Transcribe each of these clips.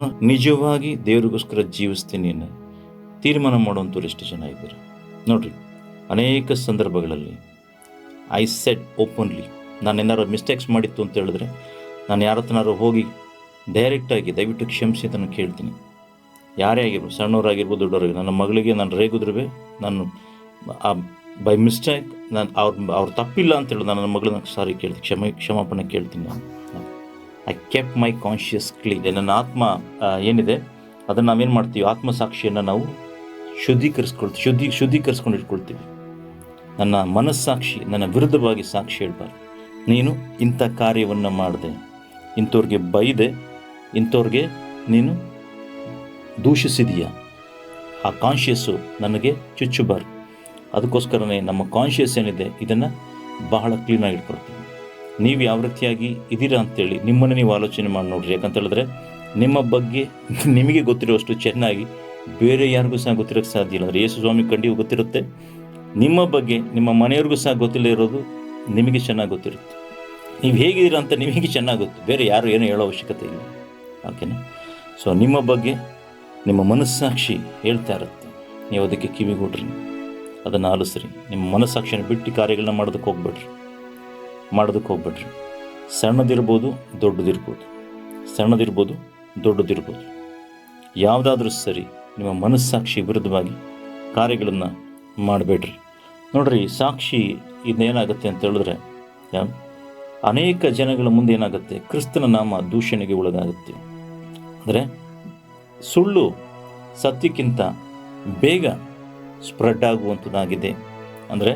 ನಿಜವಾಗಿ ದೇವರಿಗೋಸ್ಕರ ಜೀವಿಸ್ತೀನಿ ಅನ್ನೋ ತೀರ್ಮಾನ ಮಾಡುವಂಥವ್ರು ಎಷ್ಟು ಜನ ಇದ್ದಾರೆ ನೋಡಿರಿ. ಅನೇಕ ಸಂದರ್ಭಗಳಲ್ಲಿ ಐ ಸೆಡ್ ಓಪನ್ಲಿ, ನಾನು ಏನಾರು ಮಿಸ್ಟೇಕ್ಸ್ ಮಾಡಿತ್ತು ಅಂತ ಹೇಳಿದ್ರೆ ನಾನು ಯಾರ ಹತ್ರನಾರು ಹೋಗಿ ಡೈರೆಕ್ಟಾಗಿ ದಯವಿಟ್ಟು ಕ್ಷಮಿಸಿ ಅಂತ ನಾನು ಕೇಳ್ತೀನಿ. ಯಾರೇ ಆಗಿರ್ಬೋದು, ಸಣ್ಣವರಾಗಿರ್ಬೋದು, ದೊಡ್ಡವರಾಗಿ. ನನ್ನ ಮಗಳಿಗೆ ನಾನು ರೇಗಿದ್ರೂ ನಾನು ಬೈ ಮಿಸ್ಟೇಕ್ ನಾನು ಅವ್ರು ತಪ್ಪಿಲ್ಲ ಅಂತ ಹೇಳಿ ನಾನು ನನ್ನ ಮಗಳನ್ನ ಸಾರಿ ಕೇಳ್ತೀನಿ, ಕ್ಷಮಾಪಣೆ ಕೇಳ್ತೀನಿ. ನಾನು ಐ ಕೆಪ್ ಮೈ ಕಾನ್ಷಿಯಸ್ ಕ್ಲೀನ್. ನನ್ನ ಆತ್ಮ ಏನಿದೆ ಅದನ್ನು ನಾವೇನು ಮಾಡ್ತೀವಿ, ಆತ್ಮಸಾಕ್ಷಿಯನ್ನು ನಾವು ಶುದ್ಧೀಕರಿಸ್ಕೊಂಡು ಇಟ್ಕೊಳ್ತೀವಿ. ನನ್ನ ಮನಸ್ಸಾಕ್ಷಿ ನನ್ನ ವಿರುದ್ಧವಾಗಿ ಸಾಕ್ಷಿ ಹೇಳ್ಬಾರ್ದು. ನೀನು ಇಂಥ ಕಾರ್ಯವನ್ನು ಮಾಡಿದೆ, ಇಂಥವ್ರಿಗೆ ಬೈದೆ, ಇಂಥವ್ರಿಗೆ ನೀನು ದೂಷಿಸಿದೀಯಾ, ಆ ಕಾನ್ಷಿಯಸ್ಸು ನನಗೆ ಚುಚ್ಚಬಾರ್ದು. ಅದಕ್ಕೋಸ್ಕರನೇ ನಮ್ಮ ಕಾನ್ಷಿಯಸ್ ಏನಿದೆ ಇದನ್ನು ಬಹಳ ಕ್ಲೀನಾಗಿ ಇಟ್ಕೊಳ್ತೀವಿ. ನೀವು ಯಾವ ರೀತಿಯಾಗಿ ಇದ್ದೀರಾ ಅಂತೇಳಿ ನಿಮ್ಮನ್ನು ನೀವು ಆಲೋಚನೆ ಮಾಡಿ ನೋಡ್ರಿ. ಯಾಕಂತ ಹೇಳಿದ್ರೆ ನಿಮ್ಮ ಬಗ್ಗೆ ನಿಮಗೆ ಗೊತ್ತಿರೋಷ್ಟು ಚೆನ್ನಾಗಿ ಬೇರೆ ಯಾರಿಗೂ ಸಹ ಗೊತ್ತಿರೋಕ್ಕೆ ಸಾಧ್ಯ ಇಲ್ಲ. ಅಂದರೆ ಯೇಸು ಸ್ವಾಮಿ ಕಂಡಿಗೂ ಗೊತ್ತಿರುತ್ತೆ, ನಿಮ್ಮ ಬಗ್ಗೆ ನಿಮ್ಮ ಮನೆಯವ್ರಿಗೂ ಸಹ ಗೊತ್ತಿಲ್ಲ ಇರೋದು ನಿಮಗೆ ಚೆನ್ನಾಗಿ ಗೊತ್ತಿರುತ್ತೆ. ನೀವು ಹೇಗಿದ್ದೀರಾ ಅಂತ ನಿಮಗೆ ಚೆನ್ನಾಗಿ ಗೊತ್ತು, ಬೇರೆ ಯಾರು ಏನೋ ಹೇಳೋ ಅವಶ್ಯಕತೆ ಇಲ್ಲ. ಓಕೆನಾ? ಸೊ ನಿಮ್ಮ ಬಗ್ಗೆ ನಿಮ್ಮ ಮನಸ್ಸಾಕ್ಷಿ ಹೇಳ್ತಾ ಇರುತ್ತೆ, ನೀವು ಅದಕ್ಕೆ ಕಿವಿಗೊಡ್ರಿ, ಅದನ್ನು ಆಲಿಸ್ರಿ. ನಿಮ್ಮ ಮನಸ್ಸಾಕ್ಷಿಯನ್ನು ಬಿಟ್ಟು ಕಾರ್ಯಗಳನ್ನ ಮಾಡೋದಕ್ಕೆ ಹೋಗ್ಬೇಡ್ರಿ. ಸಣ್ಣದಿರ್ಬೋದು ದೊಡ್ಡದಿರ್ಬೋದು, ಯಾವುದಾದ್ರೂ ಸರಿ ನಿಮ್ಮ ಮನಸ್ಸಾಕ್ಷಿ ವಿರುದ್ಧವಾಗಿ ಕಾರ್ಯಗಳನ್ನು ಮಾಡಬೇಡ್ರಿ. ನೋಡ್ರಿ, ಸಾಕ್ಷಿ ಇದೇನಾಗುತ್ತೆ ಅಂತ ಹೇಳಿದ್ರೆ ಅನೇಕ ಜನಗಳ ಮುಂದೆ ಏನಾಗುತ್ತೆ, ಕ್ರಿಸ್ತನ ನಾಮ ದೂಷಣೆಗೆ ಒಳಗಾಗುತ್ತೆ. ಅಂದರೆ ಸುಳ್ಳು ಸತ್ಯಕ್ಕಿಂತ ಬೇಗ ಸ್ಪ್ರೆಡ್ ಆಗುವಂಥದ್ದಾಗಿದೆ. ಅಂದರೆ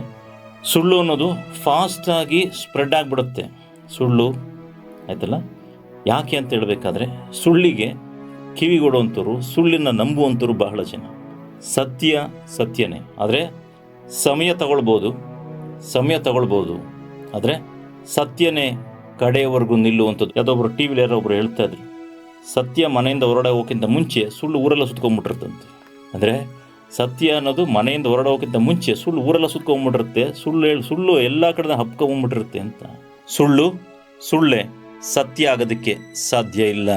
ಸುಳ್ಳು ಅನ್ನೋದು ಫಾಸ್ಟಾಗಿ ಸ್ಪ್ರೆಡ್ ಆಗಿಬಿಡುತ್ತೆ. ಸುಳ್ಳು ಆಯ್ತಲ್ಲ, ಯಾಕೆ ಅಂತ ಹೇಳಬೇಕಾದ್ರೆ ಸುಳ್ಳಿಗೆ ಕಿವಿಗೊಡುವಂಥವ್ರು, ಸುಳ್ಳಿನ ನಂಬುವಂಥವ್ರು ಬಹಳ ಜನ. ಸತ್ಯನೇ, ಆದರೆ ಸಮಯ ತಗೊಳ್ಬೋದು, ಆದರೆ ಸತ್ಯನೇ ಕಡೆಯವರೆಗೂ ನಿಲ್ಲುವಂಥದ್ದು. ಯಾವುದೊಬ್ಬರು ಟಿ ವಿಲಿ ಯಾರೊಬ್ಬರು ಹೇಳ್ತಾ ಇದ್ರು, ಸತ್ಯ ಮನೆಯಿಂದ ಹೊರಡೆ ಹೋಗೋಕ್ಕಿಂತ ಮುಂಚೆ ಸುಳ್ಳು ಊರೆಲ್ಲ ಸುತ್ಕೊಂಡ್ಬಿಟ್ಟಿರ್ತಂತೆ. ಅಂದರೆ ಸತ್ಯ ಅನ್ನೋದು ಮನೆಯಿಂದ ಹೊರಡೆ ಹೋಗೋಕ್ಕಿಂತ ಮುಂಚೆ ಸುಳ್ಳು ಊರೆಲ್ಲ ಸುತ್ಕೊಂಡ್ಬಿಟ್ಟಿರುತ್ತೆ, ಸುಳ್ಳು ಎಲ್ಲ ಕಡೆ ಹಬ್ಕೊಂಡ್ಬಿಟ್ಟಿರುತ್ತೆ ಅಂತ. ಸುಳ್ಳೇ ಸತ್ಯ ಆಗೋದಕ್ಕೆ ಸಾಧ್ಯ ಇಲ್ಲ,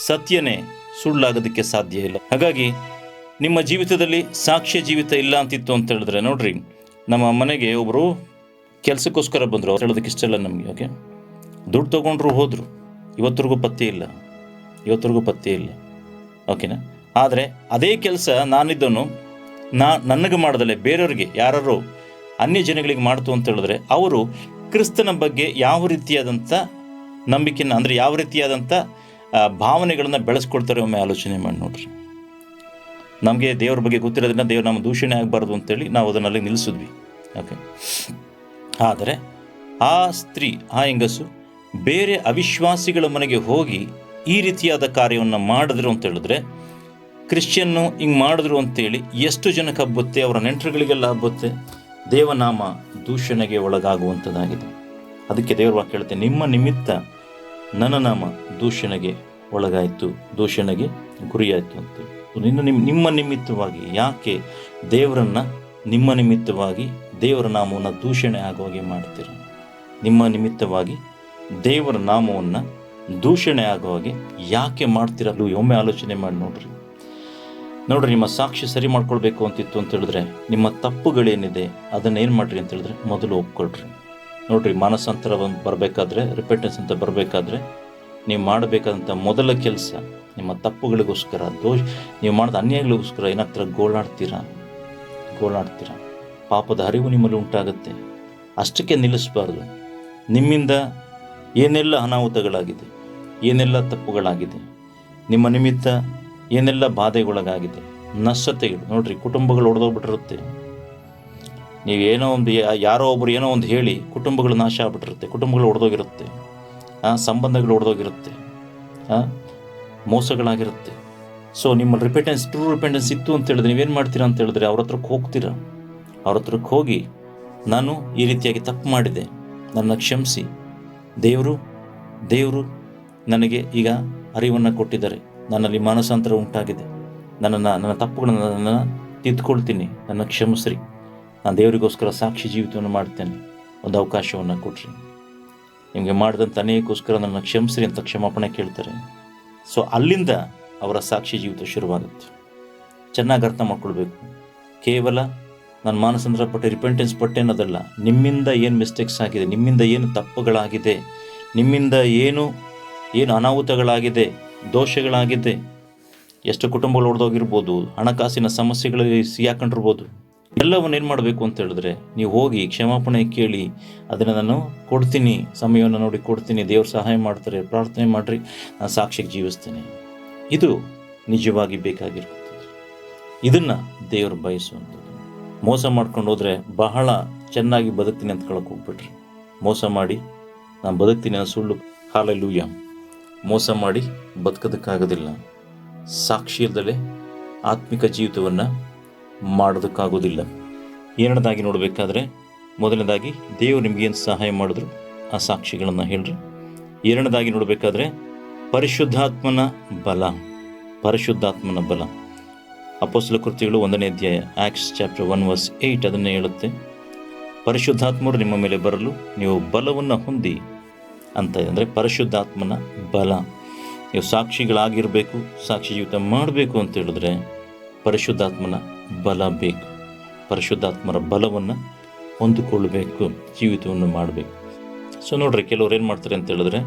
ಸತ್ಯನೇ ಸುಳ್ಳಾಗೋದಕ್ಕೆ ಸಾಧ್ಯ ಇಲ್ಲ. ಹಾಗಾಗಿ ನಿಮ್ಮ ಜೀವಿತದಲ್ಲಿ ಸಾಕ್ಷ್ಯ ಜೀವಿತ ಇಲ್ಲ ಅಂತಿತ್ತು ಅಂತ ಹೇಳಿದ್ರೆ, ನೋಡ್ರಿ, ನಮ್ಮ ಮನೆಗೆ ಒಬ್ಬರು ಕೆಲಸಕ್ಕೋಸ್ಕರ ಬಂದರು. ಅವ್ರು ಹೇಳೋದಕ್ಕೆ ಇಷ್ಟ ಇಲ್ಲ ನಮಗೆ. ಓಕೆ, ದುಡ್ಡು ತೊಗೊಂಡ್ರು ಹೋದರು, ಇವತ್ತರೆಗೂ ಪತ್ತೆ ಇಲ್ಲ. ಓಕೆನಾ? ಆದರೆ ಅದೇ ಕೆಲಸ ನಾನಿದ್ದನು ನನಗೆ ಮಾಡ್ದಲೆ ಬೇರೆಯವ್ರಿಗೆ ಯಾರು ಅನ್ಯ ಜನಗಳಿಗೆ ಮಾಡ್ತು ಅಂತ ಹೇಳಿದ್ರೆ, ಅವರು ಕ್ರಿಸ್ತನ ಬಗ್ಗೆ ಯಾವ ರೀತಿಯಾದಂಥ ನಂಬಿಕೆನ, ಅಂದರೆ ಯಾವ ರೀತಿಯಾದಂಥ ಭಾವನೆಗಳನ್ನು ಬೆಳೆಸ್ಕೊಳ್ತಾರೆ ಒಮ್ಮೆ ಆಲೋಚನೆ ಮಾಡಿ ನೋಡ್ರಿ. ನಮಗೆ ದೇವ್ರ ಬಗ್ಗೆ ಗೊತ್ತಿರೋದ್ರಿಂದ ದೇವ್ರ ನಮ್ಮ ದೂಷಣೆ ಆಗಬಾರ್ದು ಅಂತೇಳಿ ನಾವು ಅದನ್ನಲ್ಲಿ ನಿಲ್ಲಿಸಿದ್ವಿ. ಓಕೆ, ಆದರೆ ಆ ಹೆಂಗಸು ಬೇರೆ ಅವಿಶ್ವಾಸಿಗಳ ಮನೆಗೆ ಹೋಗಿ ಈ ರೀತಿಯಾದ ಕಾರ್ಯವನ್ನು ಮಾಡಿದ್ರು ಅಂತ ಹೇಳಿದ್ರೆ, ಕ್ರಿಶ್ಚಿಯನ್ನು ಹಿಂಗೆ ಮಾಡಿದ್ರು ಅಂತೇಳಿ ಎಷ್ಟು ಜನಕ್ಕೆ ಹಬ್ಬುತ್ತೆ, ಅವರ ನೆಂಟರುಗಳಿಗೆಲ್ಲ ಹಬ್ಬುತ್ತೆ. ದೇವನಾಮ ದೂಷಣೆಗೆ ಒಳಗಾಗುವಂಥದ್ದಾಗಿದೆ. ಅದಕ್ಕೆ ದೇವರ ವಾಕ್ಯ ಹೇಳುತ್ತೆ, ನಿಮ್ಮ ನಿಮಿತ್ತ ನನ್ನ ನಾಮ ದೂಷಣೆಗೆ ಒಳಗಾಯಿತು, ದೂಷಣೆಗೆ ಗುರಿಯಾಯಿತು ಅಂತೇಳಿ. ನಿಮ್ಮ ನಿಮಿತ್ತವಾಗಿ ಯಾಕೆ ನಿಮ್ಮ ನಿಮಿತ್ತವಾಗಿ ದೇವರ ನಾಮವನ್ನು ದೂಷಣೆ ಆಗೋ ಹಾಗೆ ಮಾಡ್ತೀರ? ನಿಮ್ಮ ನಿಮಿತ್ತವಾಗಿ ದೇವರ ನಾಮವನ್ನು ದೂಷಣೆ ಆಗೋ ಹಾಗೆ ಯಾಕೆ ಮಾಡ್ತೀರಲ್ಲೂ ಒಮ್ಮೆ ಆಲೋಚನೆ ಮಾಡಿ ನೋಡ್ರಿ. ನಿಮ್ಮ ಸಾಕ್ಷಿ ಸರಿ ಮಾಡ್ಕೊಳ್ಬೇಕು ಅಂತಿತ್ತು ಅಂತ ಹೇಳಿದ್ರೆ, ನಿಮ್ಮ ತಪ್ಪುಗಳೇನಿದೆ ಅದನ್ನೇನು ಮಾಡಿರಿ ಅಂತ ಹೇಳಿದ್ರೆ ಮೊದಲು ಒಪ್ಕೊಳ್ರಿ. ನೋಡ್ರಿ, ಮಾನಸಾಂತರ ಬರಬೇಕಾದ್ರೆ, ರಿಪೆಂಟೆನ್ಸ್ ಅಂತ ಬರಬೇಕಾದ್ರೆ ನೀವು ಮಾಡಬೇಕಾದಂಥ ಮೊದಲ ಕೆಲಸ, ನಿಮ್ಮ ತಪ್ಪುಗಳಿಗೋಸ್ಕರ, ನೀವು ಮಾಡಿದ ಅನ್ಯಾಯಗಳಿಗೋಸ್ಕರ ಏನಾಗ್ತೀರ, ಗೋಳಾಡ್ತೀರಾ. ಪಾಪದ ಅರಿವು ನಿಮ್ಮಲ್ಲಿ ಉಂಟಾಗುತ್ತೆ. ಅಷ್ಟಕ್ಕೆ ನಿಲ್ಲಿಸಬಾರ್ದು. ನಿಮ್ಮಿಂದ ಏನೆಲ್ಲ ಅನಾಹುತಗಳಾಗಿದೆ, ಏನೆಲ್ಲ ತಪ್ಪುಗಳಾಗಿದೆ, ನಿಮ್ಮ ನಿಮಿತ್ತ ಏನೆಲ್ಲ ಬಾಧೆಗೊಳಗಾಗಿದೆ, ನಷ್ಟತೆಗಳು. ನೋಡ್ರಿ, ಕುಟುಂಬಗಳು ಒಡೆದೋಗ್ಬಿಟ್ಟಿರುತ್ತೆ. ನೀವೇನೋ ಒಂದು ಯಾರೋ ಒಬ್ಬರು ಏನೋ ಒಂದು ಹೇಳಿ ಕುಟುಂಬಗಳು ನಾಶ ಆಗ್ಬಿಟ್ಟಿರುತ್ತೆ, ಕುಟುಂಬಗಳು ಒಡೆದೋಗಿರುತ್ತೆ, ಸಂಬಂಧಗಳು ಒಡೆದೋಗಿರುತ್ತೆ, ಮೋಸಗಳಾಗಿರುತ್ತೆ. ಸೊ ನಿಮ್ಮ ಟ್ರೂ ರಿಪೆಂಟೆನ್ಸ್ ಇತ್ತು ಅಂತ ಹೇಳಿದ್ರೆ ನೀವೇನು ಮಾಡ್ತೀರಾ ಅಂತ ಹೇಳಿದ್ರೆ, ಅವ್ರ ಹತ್ರಕ್ಕೆ ಹೋಗಿ ನಾನು ಈ ರೀತಿಯಾಗಿ ತಪ್ಪು ಮಾಡಿದೆ, ನನ್ನ ಕ್ಷಮಿಸಿ, ದೇವರು ನನಗೆ ಈಗ ಅರಿವನ್ನು ಕೊಟ್ಟಿದ್ದಾರೆ, ನನ್ನಲ್ಲಿ ಮಾನಸಾಂತರ ಉಂಟಾಗಿದೆ, ನನ್ನ ತಪ್ಪುಗಳನ್ನು ತಿದ್ದುಕೊಳ್ತೀನಿ, ನನ್ನ ಕ್ಷಮಿಸ್ರಿ, ನಾನು ದೇವರಿಗೋಸ್ಕರ ಸಾಕ್ಷಿ ಜೀವಿತವನ್ನು ಮಾಡ್ತೇನೆ, ಒಂದು ಅವಕಾಶವನ್ನು ಕೊಡ್ರಿ, ನಿಮಗೆ ಮಾಡಿದಂಥ ಅನೇಕೋಸ್ಕರ ನನ್ನ ಕ್ಷಮಿಸ್ರಿ ಅಂತ ಕ್ಷಮಾಪಣೆ ಕೇಳ್ತಾರೆ. ಸೊ ಅಲ್ಲಿಂದ ಅವರ ಸಾಕ್ಷಿ ಜೀವಿತ ಶುರುವಾಗುತ್ತೆ. ಚೆನ್ನಾಗಿ ಅರ್ಥ ಮಾಡ್ಕೊಳ್ಬೇಕು. ಕೇವಲ ನಾನು ಮಾನಸಾಂತರ ಪಟ್ಟೆ, ರಿಪೆಂಟೆನ್ಸ್ ಪಟ್ಟೆ ಅನ್ನೋದಲ್ಲ. ನಿಮ್ಮಿಂದ ಏನು ಮಿಸ್ಟೇಕ್ಸ್ ಆಗಿದೆ, ನಿಮ್ಮಿಂದ ಏನು ತಪ್ಪುಗಳಾಗಿದೆ, ನಿಮ್ಮಿಂದ ಏನು ಅನಾಹುತಗಳಾಗಿದೆ, ದೋಷಗಳಾಗಿದೆ, ಎಷ್ಟು ಕುಟುಂಬಗಳು ಹೊಡೆದೋಗಿರ್ಬೋದು, ಹಣಕಾಸಿನ ಸಮಸ್ಯೆಗಳಲ್ಲಿ ಸಿಗಾಕೊಂಡಿರ್ಬೋದು, ಎಲ್ಲವನ್ನು ಏನು ಮಾಡಬೇಕು ಅಂತ ಹೇಳಿದ್ರೆ ನೀವು ಹೋಗಿ ಕ್ಷಮಾಪಣೆ ಕೇಳಿ, ಅದನ್ನು ನಾನು ಕೊಡ್ತೀನಿ, ಸಮಯವನ್ನು ನೋಡಿ ಕೊಡ್ತೀನಿ, ದೇವ್ರು ಸಹಾಯ ಮಾಡ್ತಾರೆ, ಪ್ರಾರ್ಥನೆ ಮಾಡಿರಿ, ನಾನು ಸಾಕ್ಷಿಗೆ ಜೀವಿಸ್ತೀನಿ. ಇದು ನಿಜವಾಗಿ ಬೇಕಾಗಿರ್ತದೆ. ಇದನ್ನು ದೇವರು ಬಯಸುವಂಥದ್ದು. ಮೋಸ ಮಾಡ್ಕೊಂಡು ಹೋದರೆ ಬಹಳ ಚೆನ್ನಾಗಿ ಬದುಕ್ತೀನಿ ಅಂತ ಕೇಳಕ್ಕೆ ಹೋಗ್ಬಿಟ್ರಿ. ಮೋಸ ಮಾಡಿ ನಾನು ಬದುಕ್ತೀನಿ ಅನ್ನೋ ಸುಳ್ಳು, ಹಾಲೆಲೂಯಾ, ಮೋಸ ಮಾಡಿ ಬದುಕೋದಕ್ಕಾಗೋದಿಲ್ಲ. ಸಾಕ್ಷಿ ಇಲ್ಲದೆ ಆತ್ಮಿಕ ಜೀವಿತವನ್ನು ಮಾಡೋದಕ್ಕಾಗೋದಿಲ್ಲ. ಎರಡನೇದಾಗಿ ನೋಡಬೇಕಾದ್ರೆ, ಮೊದಲನೇದಾಗಿ ದೇವರು ನಿಮಗೇನು ಸಹಾಯ ಮಾಡಿದ್ರು ಆ ಸಾಕ್ಷಿಗಳನ್ನು ಹೇಳ್ರಿ. ಎರಡನೇದಾಗಿ ನೋಡಬೇಕಾದ್ರೆ ಪರಿಶುದ್ಧಾತ್ಮನ ಬಲ. ಪರಿಶುದ್ಧಾತ್ಮನ ಬಲ. ಅಪೊಸ್ತಲ ಕೃತ್ಯಗಳು 1ನೇ ಅಧ್ಯಾಯ, ಆಕ್ಟ್ಸ್ ಚಾಪ್ಟರ್ 1:8 ಅದನ್ನೇ ಹೇಳುತ್ತೆ. ಪರಿಶುದ್ಧಾತ್ಮರು ನಿಮ್ಮ ಮೇಲೆ ಬರಲು ನೀವು ಬಲವನ್ನು ಹೊಂದಿ ಅಂತ. ಅಂದರೆ ಪರಿಶುದ್ಧಾತ್ಮನ ಬಲ. ನೀವು ಸಾಕ್ಷಿಗಳಾಗಿರಬೇಕು, ಸಾಕ್ಷಿ ಜೀವಿತ ಮಾಡಬೇಕು ಅಂತ ಹೇಳಿದ್ರೆ ಪರಿಶುದ್ಧಾತ್ಮನ ಬಲ ಬೇಕು. ಪರಿಶುದ್ಧಾತ್ಮರ ಬಲವನ್ನು ಹೊಂದಿಕೊಳ್ಳಬೇಕು, ಜೀವಿತವನ್ನು ಮಾಡಬೇಕು. ಸೊ ನೋಡ್ರಿ, ಕೆಲವ್ರು ಏನು ಮಾಡ್ತಾರೆ ಅಂತ ಹೇಳಿದ್ರೆ,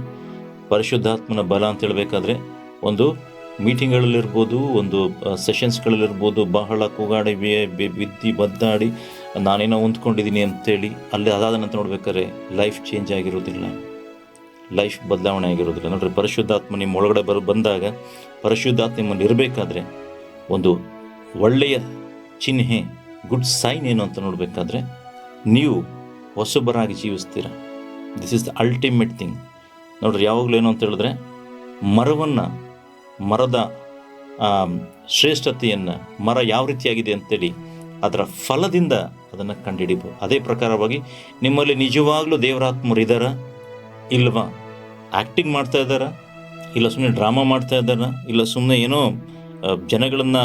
ಪರಿಶುದ್ಧಾತ್ಮನ ಬಲ ಅಂತ ಹೇಳಬೇಕಾದ್ರೆ ಒಂದು ಮೀಟಿಂಗ್ಗಳಲ್ಲಿರ್ಬೋದು, ಒಂದು ಸೆಷನ್ಸ್ಗಳಲ್ಲಿರ್ಬೋದು, ಬಹಳ ಕೂಗಾಡಿ ಬಿದ್ದಿ ಬದ್ದಾಡಿ ನಾನೇನೋ ಹೊಂದ್ಕೊಂಡಿದ್ದೀನಿ ಅಂತೇಳಿ ಅಲ್ಲಿ ಅದಾದ ನಂತರ ನೋಡ್ಬೇಕಾದ್ರೆ ಲೈಫ್ ಚೇಂಜ್ ಆಗಿರೋದಿಲ್ಲ, ಲೈಫ್ ಬದಲಾವಣೆ ಆಗಿರೋದಿಲ್ಲ. ನೋಡ್ರಿ, ಪರಿಶುದ್ಧಾತ್ಮ ನಿಮ್ಮ ಒಳಗಡೆ ಬಂದಾಗ, ಪರಿಶುದ್ಧಾತ್ಮ ನಿಮ್ಮಲ್ಲಿ ಇರಬೇಕಾದ್ರೆ ಒಂದು ಒಳ್ಳೆಯ ಚಿಹ್ನೆ, ಗುಡ್ ಸೈನ್ ಏನು ಅಂತ ನೋಡಬೇಕಾದ್ರೆ ನೀವು ಹೊಸಬರಾಗಿ ಜೀವಿಸ್ತೀರ. This is the ultimate thing. ನೋಡ್ರಿ, ಯಾವಾಗಲೂ ಏನು ಅಂತ ಹೇಳಿದ್ರೆ ಮರದ ಶ್ರೇಷ್ಠತೆಯನ್ನು, ಮರ ಯಾವ ರೀತಿಯಾಗಿದೆ ಅಂತೇಳಿ ಅದರ ಫಲದಿಂದ ಅದನ್ನು ಕಂಡುಹಿಡಿಬೋದು. ಅದೇ ಪ್ರಕಾರವಾಗಿ ನಿಮ್ಮಲ್ಲಿ ನಿಜವಾಗ್ಲೂ ದೇವರಾತ್ಮರು ಇದ್ದಾರಾ ಇಲ್ವಾ? ಆ್ಯಕ್ಟಿಂಗ್ ಮಾಡ್ತಾ ಇದ್ದಾರಾ, ಇಲ್ಲ ಸುಮ್ಮನೆ ಡ್ರಾಮಾ ಮಾಡ್ತಾ ಇದ್ದಾರಾ, ಇಲ್ಲ ಸುಮ್ಮನೆ ಏನೋ ಜನಗಳನ್ನು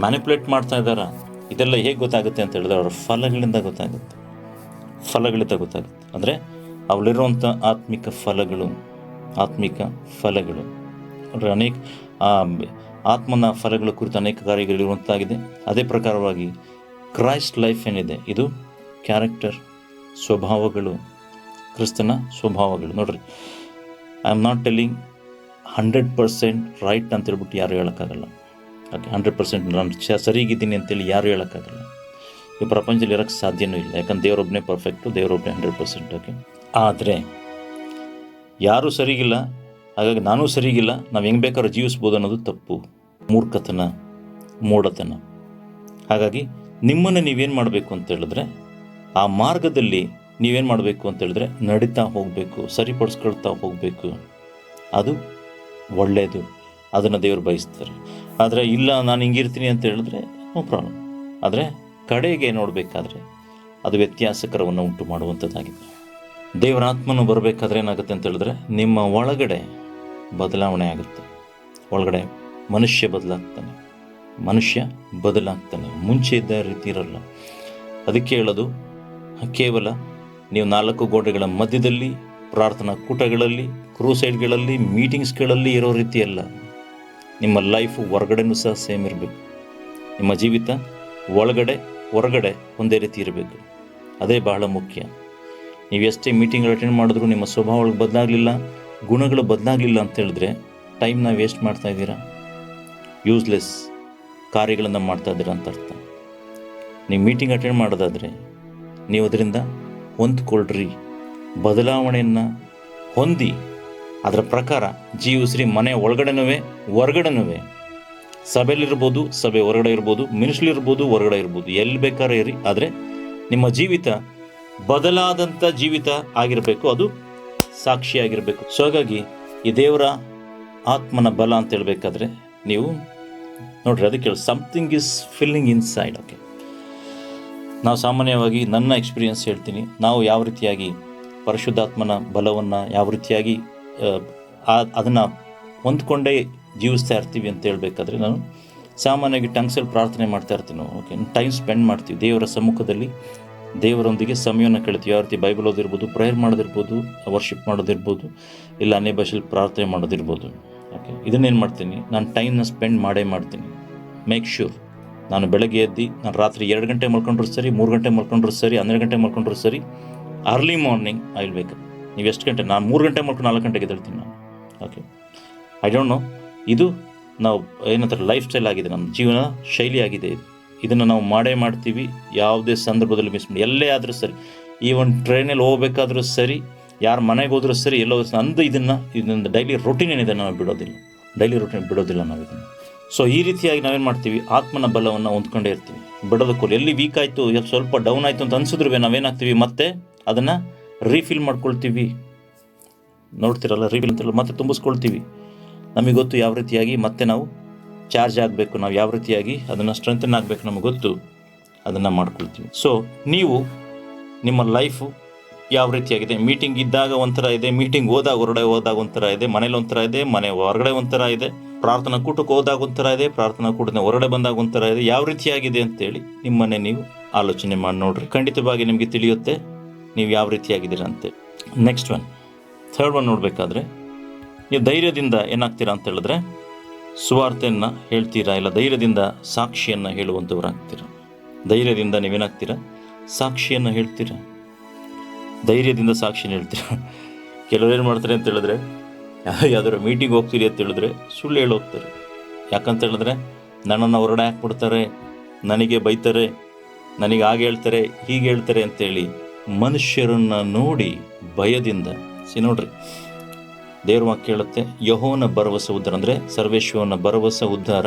ಮ್ಯಾನಿಪುಲೇಟ್ ಮಾಡ್ತಾ ಇದ್ದಾರಾ? ಇದೆಲ್ಲ ಹೇಗೆ ಗೊತ್ತಾಗುತ್ತೆ ಅಂತ ಹೇಳಿದ್ರೆ ಅವರ ಫಲಗಳಿಂದ ಗೊತ್ತಾಗುತ್ತೆ. ಅಂದರೆ ಅವಳಿರುವಂಥ ಆತ್ಮಿಕ ಫಲಗಳು ಅಂದರೆ ಅನೇಕ ಆತ್ಮನ ಫಲಗಳ ಕುರಿತು ಅನೇಕ ಕಾರ್ಯಗಳಿರುವಂತಾಗಿದೆ. ಅದೇ ಪ್ರಕಾರವಾಗಿ ಕ್ರೈಸ್ಟ್ ಲೈಫ್ ಏನಿದೆ, ಇದು ಕ್ಯಾರೆಕ್ಟರ್, ಸ್ವಭಾವಗಳು, ಕ್ರಿಸ್ತನ ಸ್ವಭಾವಗಳು. ನೋಡ್ರಿ, I am not telling 100% right ಅಂತ ಹೇಳ್ಬಿಟ್ಟು ಯಾರು ಹೇಳೋಕ್ಕಾಗಲ್ಲ. ಓಕೆ, 100% ನಾನು ಸರಿಗಿದ್ದೀನಿ ಅಂತೇಳಿ ಯಾರು ಹೇಳೋಕ್ಕಾಗಲ್ಲ. ಈ ಪ್ರಪಂಚದಲ್ಲಿ ಇರೋಕ್ಕೆ ಸಾಧ್ಯವೂ ಇಲ್ಲ. ಯಾಕಂದ್ರೆ ದೇವರೊಬ್ಬನೇ ಪರ್ಫೆಕ್ಟು, ದೇವರೊಬ್ಬನೇ 100%. ಓಕೆ, ಆದರೆ ಯಾರೂ ಸರಿಗಿಲ್ಲ, ಹಾಗಾಗಿ ನಾನೂ ಸರಿಗಿಲ್ಲ, ನಾವು ಹೆಂಗೆ ಬೇಕಾದ್ರೂ ಜೀವಿಸ್ಬೋದು ಅನ್ನೋದು ತಪ್ಪು, ಮೂರ್ಖತನ, ಮೂಢತನ. ಹಾಗಾಗಿ ನಿಮ್ಮನ್ನು ನೀವೇನು ಮಾಡಬೇಕು ಅಂತ ಹೇಳಿದ್ರೆ, ಆ ಮಾರ್ಗದಲ್ಲಿ ನೀವೇನು ಮಾಡಬೇಕು ಅಂತ ಹೇಳಿದ್ರೆ ನಡೀತಾ ಹೋಗಬೇಕು, ಸರಿಪಡಿಸ್ಕೊಳ್ತಾ ಹೋಗಬೇಕು. ಅದು ಒಳ್ಳೆಯದು, ಅದನ್ನು ದೇವರು ಬಯಸ್ತಾರೆ. ಆದರೆ ಇಲ್ಲ ನಾನು ಹಿಂಗಿರ್ತೀನಿ ಅಂತ ಹೇಳಿದ್ರೆ ನೋ ಪ್ರಾಬ್ಲಮ್. ಆದರೆ ಕಡೆಗೆ ನೋಡಬೇಕಾದ್ರೆ ಅದು ವ್ಯತ್ಯಾಸಕರವನ್ನು ಉಂಟು ಮಾಡುವಂಥದ್ದಾಗಿದೆ. ದೇವರ ಆತ್ಮನು ಬರಬೇಕಾದ್ರೆ ಏನಾಗುತ್ತೆ ಅಂತ ಹೇಳಿದ್ರೆ ನಿಮ್ಮ ಒಳಗಡೆ ಬದಲಾವಣೆ ಆಗುತ್ತೆ. ಒಳಗಡೆ ಮನುಷ್ಯ ಬದಲಾಗ್ತಾನೆ, ಮುಂಚೆ ಇದ್ದ ರೀತಿ ಇರಲ್ಲ. ಅದಕ್ಕೆ ಹೇಳೋದು, ಕೇವಲ ನೀವು 4 ಗೋಡೆಗಳ ಮಧ್ಯದಲ್ಲಿ, ಪ್ರಾರ್ಥನಾ ಕೂಟಗಳಲ್ಲಿ, ಕ್ರೂಸೈಡ್ಗಳಲ್ಲಿ, ಮೀಟಿಂಗ್ಸ್ಗಳಲ್ಲಿ ಇರೋ ರೀತಿ ಅಲ್ಲ. ನಿಮ್ಮ ಲೈಫು ಹೊರಗಡೆನೂ ಸಹ ಸೇಮ್ ಇರಬೇಕು. ನಿಮ್ಮ ಜೀವಿತ ಒಳಗಡೆ ಹೊರಗಡೆ ಒಂದೇ ರೀತಿ ಇರಬೇಕು. ಅದೇ ಬಹಳ ಮುಖ್ಯ. ನೀವು ಎಷ್ಟೇ ಮೀಟಿಂಗ್ಗಳು ಅಟೆಂಡ್ ಮಾಡಿದ್ರು ನಿಮ್ಮ ಸ್ವಭಾವಗಳು ಬದಲಾಗಲಿಲ್ಲ, ಗುಣಗಳು ಬದಲಾಗಲಿಲ್ಲ ಅಂತ ಹೇಳಿದ್ರೆ ಟೈಮ್ನ ವೇಸ್ಟ್ ಮಾಡ್ತಾ ಇದ್ದೀರಾ, ಯೂಸ್ಲೆಸ್ ಕಾರ್ಯಗಳನ್ನು ಮಾಡ್ತಾ ಇದ್ದೀರಾ ಅಂತ ಅರ್ಥ. ನೀವು ಮೀಟಿಂಗ್ ಅಟೆಂಡ್ ಮಾಡೋದಾದರೆ ನೀವು ಅದರಿಂದ ಹೊಂದ್ಕೊಳ್ರಿ, ಬದಲಾವಣೆಯನ್ನು ಹೊಂದಿ ಅದರ ಪ್ರಕಾರ ಜೀವಿಸ್ರಿ. ಮನೆ ಒಳಗಡೆನೂ ಹೊರಗಡೆನೂ, ಸಭೆಯಲ್ಲಿರ್ಬೋದು, ಸಭೆ ಹೊರಗಡೆ ಇರ್ಬೋದು, ಮಿನಿಸ್ಟ್ರಿ ಇರ್ಬೋದು, ಹೊರಗಡೆ ಇರ್ಬೋದು, ಎಲ್ಲಿ ಬೇಕಾದ್ರೆ ಇರಿ. ಆದರೆ ನಿಮ್ಮ ಜೀವಿತ ಬದಲಾದಂಥ ಜೀವಿತ ಆಗಿರಬೇಕು, ಅದು ಸಾಕ್ಷಿಯಾಗಿರಬೇಕು. ಸೊ ಹಾಗಾಗಿ ಈ ದೇವರ ಆತ್ಮನ ಬಲ ಅಂತ ಹೇಳಬೇಕಾದ್ರೆ ನೀವು ನೋಡ್ರಿ, ಅದಕ್ಕೆ something is filling inside. Okay, ನಾವು ಸಾಮಾನ್ಯವಾಗಿ ನನ್ನ ಎಕ್ಸ್ಪೀರಿಯನ್ಸ್ ಹೇಳ್ತೀನಿ. ನಾವು ಯಾವ ರೀತಿಯಾಗಿ ಪರಿಶುದ್ಧಾತ್ಮನ ಬಲವನ್ನು ಯಾವ ರೀತಿಯಾಗಿ ಅದನ್ನು ಹೊಂದ್ಕೊಂಡೇ ಜೀವಿಸ್ತಾ ಇರ್ತೀವಿ ಅಂತ ಹೇಳಬೇಕಾದ್ರೆ, ನಾನು ಸಾಮಾನ್ಯವಾಗಿ ಟಂಗ್ಸಲ್ಲಿ ಪ್ರಾರ್ಥನೆ ಮಾಡ್ತಾ ಇರ್ತೀನಿ. ಓಕೆ, ಟೈಮ್ ಸ್ಪೆಂಡ್ ಮಾಡ್ತೀವಿ ದೇವರ ಸಮ್ಮುಖದಲ್ಲಿ, ದೇವರೊಂದಿಗೆ ಸಮಯವನ್ನು ಕಳಿತೀವಿ. ಯಾವ ರೀತಿ ಬೈಬಲ್ ಓದಿರ್ಬೋದು, ಪ್ರೇಯರ್ ಮಾಡೋದಿರ್ಬೋದು, ವರ್ಷಿಪ್ ಮಾಡೋದಿರ್ಬೋದು, ಇಲ್ಲ ಅನ್ಯ ಭಾಷೆಯಲ್ಲಿ ಪ್ರಾರ್ಥನೆ ಮಾಡೋದಿರ್ಬೋದು. ಓಕೆ, ಇದನ್ನೇನು ಮಾಡ್ತೀನಿ, ನಾನು ಟೈಮ್ನ ಸ್ಪೆಂಡ್ ಮಾಡೇ ಮಾಡ್ತೀನಿ. ಮೇಕ್ ಶ್ಯೂರ್ ನಾನು ಬೆಳಗ್ಗೆ ಎದ್ದು ನಾನು ರಾತ್ರಿ 2 ಗಂಟೆ ಮಲ್ಕೊಂಡ್ರು ಸರಿ, 3 ಗಂಟೆ ಮಲ್ಕೊಂಡ್ರು ಸರಿ, 12 ಗಂಟೆ ಮಲ್ಕೊಂಡ್ರು ಸರಿ, early morning I will wake up. ನೀವು ಎಷ್ಟು ಗಂಟೆ, ನಾನು 3 ಗಂಟೆ ಮಲ್ಕೊಂಡು 4 ಗಂಟೆಗೆ ಎದ್ದೇಳ್ತೀನಿ ನಾನು. ಓಕೆ, ಐ ಡೋಂಟ್ ನೋ, ಇದು ನಾವು ಏನಂತಾರೆ ಲೈಫ್ ಸ್ಟೈಲ್ ಆಗಿದೆ, ನಮ್ಮ ಜೀವನ ಶೈಲಿ ಆಗಿದೆ ಇದು. ಇದನ್ನು ನಾವು ಮಾಡೇ ಮಾಡ್ತೀವಿ, ಯಾವುದೇ ಸಂದರ್ಭದಲ್ಲಿ ಮಿಸ್ ಮಾಡಿ. ಎಲ್ಲೇ ಆದರೂ ಸರಿ, ಈವನ್ ಟ್ರೈನಲ್ಲಿ ಹೋಗ್ಬೇಕಾದ್ರೂ ಸರಿ, ಯಾರು ಮನೆಗೆ ಹೋದ್ರೂ ಸರಿ, ಎಲ್ಲೋ ಅಂದು ಇದನ್ನು ಡೈಲಿ ರೊಟೀನ್ ಏನಿದೆ ನಾವು ಬಿಡೋದಿಲ್ಲ, ಬಿಡೋದಿಲ್ಲ ನಾವು ಇದನ್ನು. ಸೊ ಈ ರೀತಿಯಾಗಿ ನಾವೇನು ಮಾಡ್ತೀವಿ, ಆತ್ಮನ ಬಲವನ್ನು ಹೊಂದ್ಕೊಂಡೇ ಇರ್ತೀವಿ. ಬಿಡೋದಕ್ಕೂ ಎಲ್ಲಿ ವೀಕ್ ಆಯಿತು, ಸ್ವಲ್ಪ ಡೌನ್ ಆಯಿತು ಅಂತ ಅನ್ಸಿದ್ರು ನಾವೇನಾಗ್ತೀವಿ, ಮತ್ತೆ ಅದನ್ನು ರೀಫಿಲ್ ಮಾಡ್ಕೊಳ್ತೀವಿ. ನೋಡ್ತಿರಲ್ಲ, ರೀಫಿಲ್ ಅಂತೆಲ್ಲ ಮತ್ತೆ ತುಂಬಿಸ್ಕೊಳ್ತೀವಿ. ನಮಗೆ ಗೊತ್ತು ಯಾವ ರೀತಿಯಾಗಿ ಮತ್ತೆ ನಾವು ಚಾರ್ಜ್ ಆಗಬೇಕು, ನಾವು ಯಾವ ರೀತಿಯಾಗಿ ಅದನ್ನು ಸ್ಟ್ರೆಂಥನ್ ಆಗಬೇಕು ನಮಗೆ ಗೊತ್ತು, ಅದನ್ನು ಮಾಡ್ಕೊಳ್ತೀವಿ. ಸೊ ನೀವು ನಿಮ್ಮ ಲೈಫು ಯಾವ ರೀತಿಯಾಗಿದೆ, ಮೀಟಿಂಗ್ ಇದ್ದಾಗ ಒಂಥರ ಇದೆ, ಮೀಟಿಂಗ್ ಹೊರಗಡೆ ಹೋದಾಗ ಒಂಥರ ಇದೆ, ಮನೇಲಿ ಒಂಥರ ಇದೆ, ಮನೆ ಹೊರಗಡೆ ಒಂಥರ ಇದೆ, ಪ್ರಾರ್ಥನಾ ಕೂಟಕ್ಕೆ ಹೋದಾಗ ಒಂಥರ ಇದೆ, ಪ್ರಾರ್ಥನಾ ಕೂಟದಿಂದ ಹೊರಗಡೆ ಬಂದಾಗ ಒಂಥರ ಇದೆ, ಯಾವ ರೀತಿಯಾಗಿದೆ ಅಂತೇಳಿ ನಿಮ್ಮನ್ನೇ ನೀವು ಆಲೋಚನೆ ಮಾಡಿ ನೋಡ್ರಿ. ಖಂಡಿತವಾಗಿ ನಿಮಗೆ ತಿಳಿಯುತ್ತೆ ನೀವು ಯಾವ ರೀತಿಯಾಗಿದ್ದೀರಾ ಅಂತೇಳಿ. ನೆಕ್ಸ್ಟ್ ಒನ್, ಥರ್ಡ್ ಒನ್ ನೋಡಬೇಕಾದ್ರೆ, ನೀವು ಧೈರ್ಯದಿಂದ ಏನಾಗ್ತೀರಾ ಅಂತ ಹೇಳಿದ್ರೆ ಸುವಾರ್ತೆಯನ್ನು ಹೇಳ್ತೀರಾ, ಇಲ್ಲ ಧೈರ್ಯದಿಂದ ಸಾಕ್ಷಿಯನ್ನು ಹೇಳುವಂಥವ್ರಾಗ್ತೀರಾ. ಧೈರ್ಯದಿಂದ ನೀವೇನಾಗ್ತೀರಾ, ಸಾಕ್ಷಿಯನ್ನು ಹೇಳ್ತೀರಾ, ಧೈರ್ಯದಿಂದ ಸಾಕ್ಷಿನ ಹೇಳ್ತೀರಾ. ಕೆಲವರು ಏನು ಮಾಡ್ತಾರೆ ಅಂತ ಹೇಳಿದ್ರೆ, ಯಾವ್ದಾದ್ರು ಮೀಟಿಂಗ್ ಹೋಗ್ತೀರಿ ಅಂತ ಹೇಳಿದ್ರೆ ಸುಳ್ಳು ಹೇಳೋಗ್ತಾರೆ. ಯಾಕಂತ ಹೇಳಿದ್ರೆ ನನ್ನನ್ನು ಹೊರಗಡೆ ಹಾಕ್ಬಿಡ್ತಾರೆ, ನನಗೆ ಬೈತಾರೆ, ನನಗೆ ಹಾಗೆ ಹೇಳ್ತಾರೆ, ಹೀಗೆ ಹೇಳ್ತಾರೆ ಅಂತೇಳಿ ಮನುಷ್ಯರನ್ನು ನೋಡಿ ಭಯದಿಂದ. ನೋಡ್ರಿ, ದೇವ್ರ ವಾಕ್ಯ ಹೇಳುತ್ತೆ, ಯೆಹೋವನ ಭರವಸೆ ಉದ್ಧಾರ, ಅಂದರೆ ಸರ್ವೇಶ್ವರನ ಭರವಸೆ ಉದ್ಧಾರ,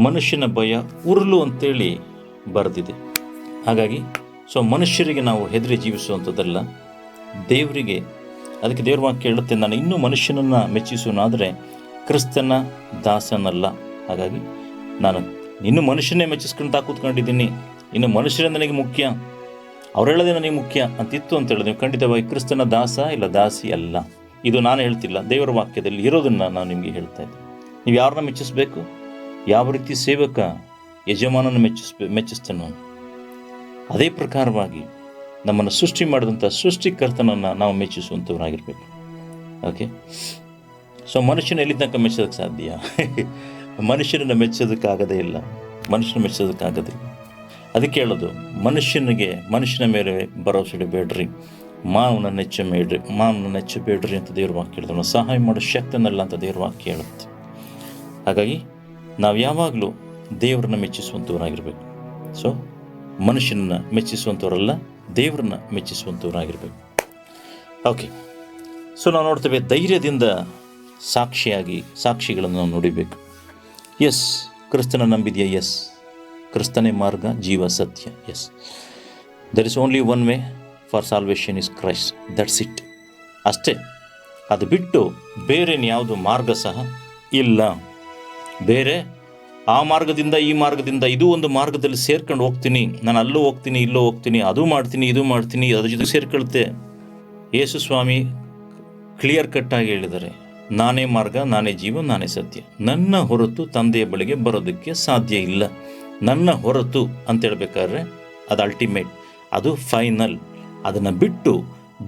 ಮನುಷ್ಯನ ಭಯ ಉರುಳು ಅಂತೇಳಿ ಬರೆದಿದೆ. ಹಾಗಾಗಿ ಸೊ ಮನುಷ್ಯರಿಗೆ ನಾವು ಹೆದರಿ ಜೀವಿಸುವಂಥದ್ದಲ್ಲ, ದೇವರಿಗೆ. ಅದಕ್ಕೆ ದೇವ್ರ ವಾಕ್ಯ ಹೇಳುತ್ತೆ, ನಾನು ಇನ್ನೂ ಮನುಷ್ಯನನ್ನು ಮೆಚ್ಚಿಸುವನಾದರೆ ಕ್ರಿಸ್ತನ ದಾಸನಲ್ಲ. ಹಾಗಾಗಿ ನಾನು ಇನ್ನೂ ಮನುಷ್ಯನೇ ಮೆಚ್ಚಿಸ್ಕೊಂತ ಕೂತ್ಕೊಂಡಿದ್ದೀನಿ, ಇನ್ನು ಮನುಷ್ಯರೇ ನನಗೆ ಮುಖ್ಯ, ಅವ್ರು ಹೇಳೋದೇ ನನಗೆ ಮುಖ್ಯ ಅಂತಿತ್ತು ಅಂತ ಹೇಳಿದ್ರೆ ಖಂಡಿತವಾಗಿ ಕ್ರಿಸ್ತನ ದಾಸ ಇಲ್ಲ ದಾಸಿ ಅಲ್ಲ. ಇದು ನಾನು ಹೇಳ್ತಿಲ್ಲ, ದೇವರ ವಾಕ್ಯದಲ್ಲಿ ಇರೋದನ್ನು ನಾನು ನಿಮಗೆ ಹೇಳ್ತಾ ಇದ್ದೀನಿ. ನೀವು ಯಾರನ್ನ ಮೆಚ್ಚಿಸ್ಬೇಕು, ಯಾವ ರೀತಿ ಸೇವಕ ಯಜಮಾನನ ಮೆಚ್ಚಿಸ್ತಾನೋ ಅದೇ ಪ್ರಕಾರವಾಗಿ ನಮ್ಮನ್ನು ಸೃಷ್ಟಿ ಮಾಡಿದಂಥ ಸೃಷ್ಟಿಕರ್ತನನ್ನು ನಾವು ಮೆಚ್ಚಿಸುವಂಥವರಾಗಿರ್ಬೇಕು. ಓಕೆ, ಸೊ ಮನುಷ್ಯನ ಎಲ್ಲಿ ತನಕ ಮೆಚ್ಚೋದಕ್ಕೆ ಸಾಧ್ಯ? ಮನುಷ್ಯನನ್ನು ಮೆಚ್ಚೋದಕ್ಕಾಗದೇ ಇಲ್ಲ, ಅದಕ್ಕೆ ಹೇಳೋದು, ಮನುಷ್ಯನ ಮೇಲೆ ಭರವಸೆ ಇಡಬೇಡ್ರಿ, ಮಾನವನ ನೆಚ್ಚಬೇಡ್ರಿ ಅಂತ ದೇವ್ರ ವಾಕ್ಯ ಹೇಳುತ್ತೆ. ನಾವು ಸಹಾಯ ಮಾಡೋ ಶಕ್ತನಲ್ಲ ಅಂತ ದೇವ್ರ ವಾಕ್ಯ ಹೇಳುತ್ತೆ. ಹಾಗಾಗಿ ನಾವು ಯಾವಾಗಲೂ ದೇವರನ್ನ ಮೆಚ್ಚಿಸುವಂಥವರಾಗಿರ್ಬೇಕು. ಸೊ ಮನುಷ್ಯನನ್ನು ಮೆಚ್ಚಿಸುವಂಥವರಲ್ಲ, ದೇವರನ್ನ ಮೆಚ್ಚಿಸುವಂಥವರಾಗಿರ್ಬೇಕು. ಓಕೆ, ಸೊ ನಾವು ನೋಡ್ತೇವೆ ಧೈರ್ಯದಿಂದ ಸಾಕ್ಷಿಗಳನ್ನು ನಾವು ನೋಡಿಬೇಕು. ಎಸ್, ಕ್ರಿಸ್ತನ ನಂಬಿದೆಯಾ? ಎಸ್, ಕ್ರಿಸ್ತನೇ ಮಾರ್ಗ, ಜೀವ, ಸತ್ಯ. Yes, there is only one way for salvation is Christ, that's it. ಅಷ್ಟೇ, ಅದು ಬಿಟ್ಟು ಬೇರೆ ಯಾವುದು ಮಾರ್ಗ ಸಹ ಇಲ್ಲ. ಬೇರೆ ಆ ಮಾರ್ಗದಿಂದ ಈ ಮಾರ್ಗದಿಂದ ಇದು ಒಂದು ಮಾರ್ಗದಲ್ಲಿ ಸೇರ್ಕೊಂಡು ಹೋಗ್ತೀನಿ, ನಾನು ಅಲ್ಲೂ ಹೋಗ್ತೀನಿ, ಇಲ್ಲೂ ಹೋಗ್ತೀನಿ, ಅದು ಮಾಡ್ತೀನಿ, ಇದು ಮಾಡ್ತೀನಿ, ಅದ್ರ ಜೊತೆ ಸೇರ್ಕೊಳ್ತೆ. ಯೇಸು ಸ್ವಾಮಿ ಕ್ಲಿಯರ್ ಕಟ್ಟಾಗಿ ಹೇಳಿದ್ದಾರೆ, ನಾನೇ ಮಾರ್ಗ, ನಾನೇ ಜೀವ, ನಾನೇ ಸತ್ಯ, ನನ್ನ ಹೊರತು ತಂದೆಯ ಬಳಿಗೆ ಬರೋದಕ್ಕೆ ಸಾಧ್ಯ ಇಲ್ಲ. ನನ್ನ ಹೊರತು ಅಂತ ಹೇಳ್ಬೇಕಾದ್ರೆ ಅದು ಅಲ್ಟಿಮೇಟ್, ಅದು ಫೈನಲ್. ಅದನ್ನು ಬಿಟ್ಟು